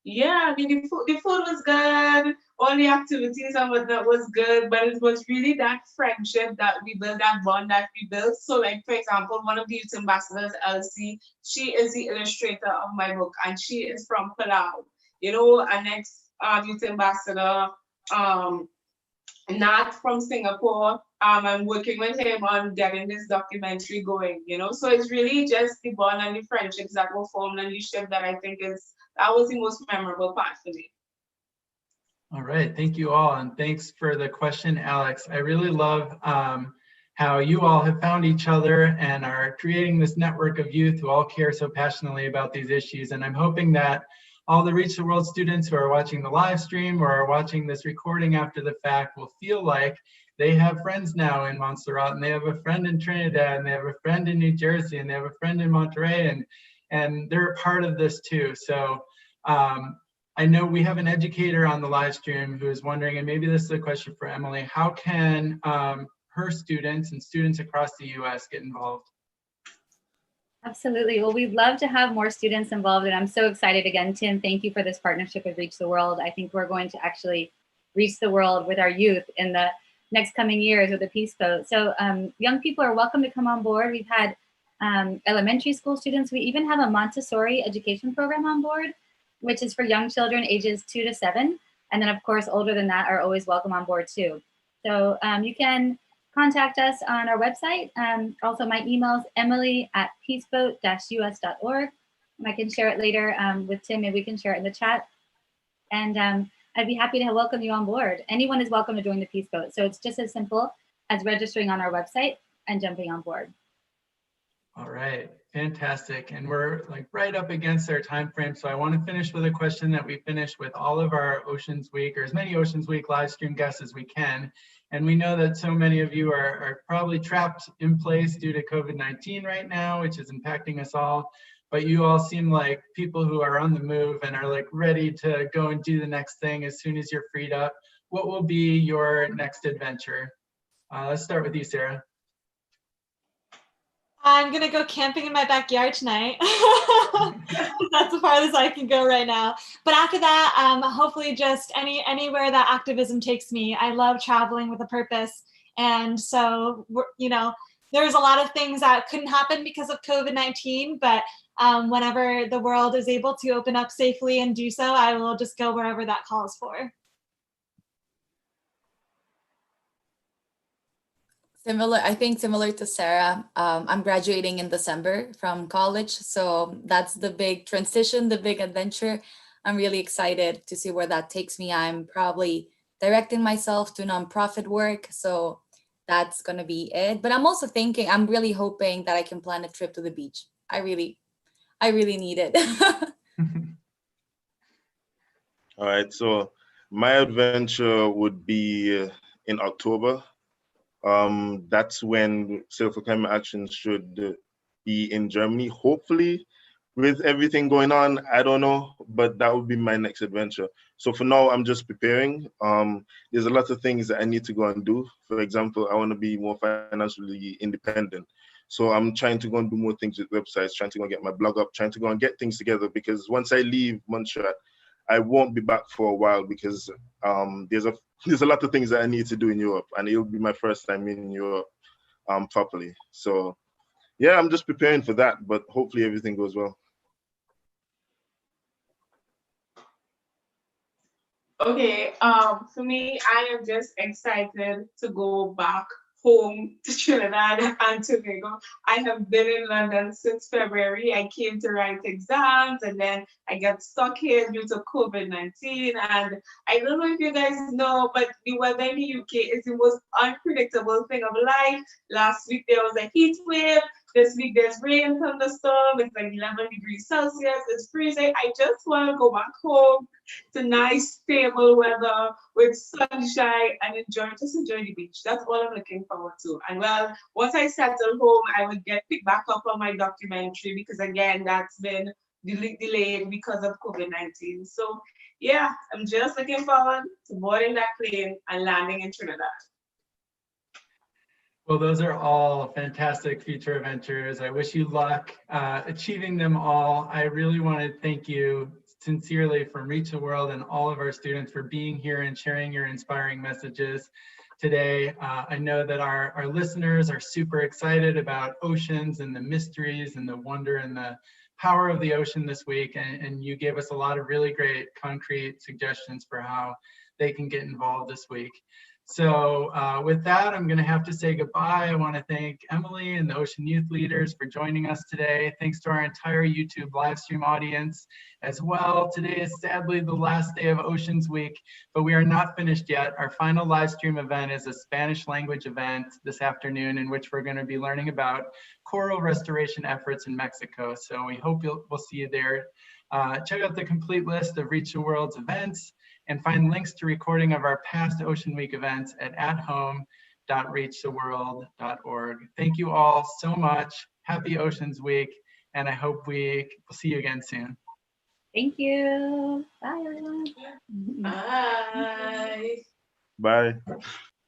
Yeah, I mean, the food was good, all the activities and whatnot was good, but it was really that friendship that we built, that bond that we built. So, like, for example, one of the youth ambassadors, Elsie, she is the illustrator of my book, and she is from Palau. You know, our next youth ambassador, um, not from Singapore. I'm working with him on getting this documentary going, you know. So it's really just the bond and the friendships that were formed and the ship that I think that was the most memorable part for me. All right, thank you all, and thanks for the question, Alex. I really love how you all have found each other and are creating this network of youth who all care so passionately about these issues. And I'm hoping that all the Reach the World students who are watching the live stream or are watching this recording after the fact will feel like they have friends now in Montserrat, and they have a friend in Trinidad, and they have a friend in New Jersey, and they have a friend in Monterey, and they're a part of this too. So I know we have an educator on the live stream who is wondering, and maybe this is a question for Emily, how can her students and students across the US get involved? Absolutely. Well, we'd love to have more students involved, and I'm so excited again, Tim. Thank you for this partnership with Reach the World. I think we're going to actually reach the world with our youth in the next coming years with the Peace Boat. So young people are welcome to come on board. We've had elementary school students. We even have a Montessori education program on board, which is for young children ages 2 to 7. And then, of course, older than that are always welcome on board too. So you can contact us on our website. Also, my email is emily@peaceboat-us.org. And I can share it later with Tim. Maybe we can share it in the chat. And I'd be happy to welcome you on board. Anyone is welcome to join the Peace Boat. So it's just as simple as registering on our website and jumping on board. All right, fantastic. And we're like right up against our time frame. So I want to finish with a question that we finished with all of our Oceans Week, or as many Oceans Week live stream guests as we can. And we know that so many of you are probably trapped in place due to COVID-19 right now, which is impacting us all. But you all seem like people who are on the move and are like ready to go and do the next thing as soon as you're freed up. What will be your next adventure? Let's start with you, Sarah. I'm gonna go camping in my backyard tonight. That's the farthest I can go right now. But after that, hopefully just anywhere that activism takes me. I love traveling with a purpose. And so, you know, there's a lot of things that couldn't happen because of COVID-19, but whenever the world is able to open up safely and do so, I will just go wherever that calls for. I think similar to Sarah, I'm graduating in December from college. So that's the big transition, the big adventure. I'm really excited to see where that takes me. I'm probably directing myself to nonprofit work. So that's going to be it. But I'm also thinking, I'm really hoping that I can plan a trip to the beach. I really need it. All right, so my adventure would be in October. That's when Sail for Climate Action should be in Germany, hopefully. With everything going on, I don't know, but that would be my next adventure. So for now, I'm just preparing. There's a lot of things that I need to go and do. For example, I want to be more financially independent. So I'm trying to go and do more things with websites, trying to go and get my blog up, trying to go and get things together, because once I leave Montserrat, I won't be back for a while, because there's a lot of things that I need to do in Europe, and it'll be my first time in Europe properly. So yeah, I'm just preparing for that, but hopefully everything goes well. Okay, for me, I am just excited to go back home to Trinidad and Tobago. I have been in London since February. I came to write exams, and then I got stuck here due to COVID-19. And I don't know if you guys know, but the weather in the UK is the most unpredictable thing of life. Last week there was a heat wave. this week there's rain, thunderstorm, it's like 11 degrees Celsius, it's freezing. I just want to go back home to nice, stable weather with sunshine and just enjoy the beach. That's all I'm looking forward to. And well, once I settle home, I would get picked back up on my documentary because again, that's been delayed because of COVID-19. So yeah, I'm just looking forward to boarding that plane and landing in Trinidad. Well, those are all fantastic future adventures. I wish you luck achieving them all. I really want to thank you sincerely from Reach the World and all of our students for being here and sharing your inspiring messages today. I know that our listeners are super excited about oceans and the mysteries and the wonder and the power of the ocean this week. And you gave us a lot of really great concrete suggestions for how they can get involved this week. So with that, I'm going to have to say goodbye. I want to thank Emily and the Ocean Youth Leaders for joining us today. Thanks to our entire YouTube live stream audience as well. Today is sadly the last day of Oceans Week, but we are not finished yet. Our final live stream event is a Spanish language event this afternoon in which we're going to be learning about coral restoration efforts in Mexico. So we hope we'll see you there. Check out the complete list of Reach the World's events and find links to recording of our past Ocean Week events at athome.reachtheworld.org. Thank you all so much. Happy Oceans Week, and I hope we'll see you again soon. Thank you. Bye, everyone. Bye. Bye.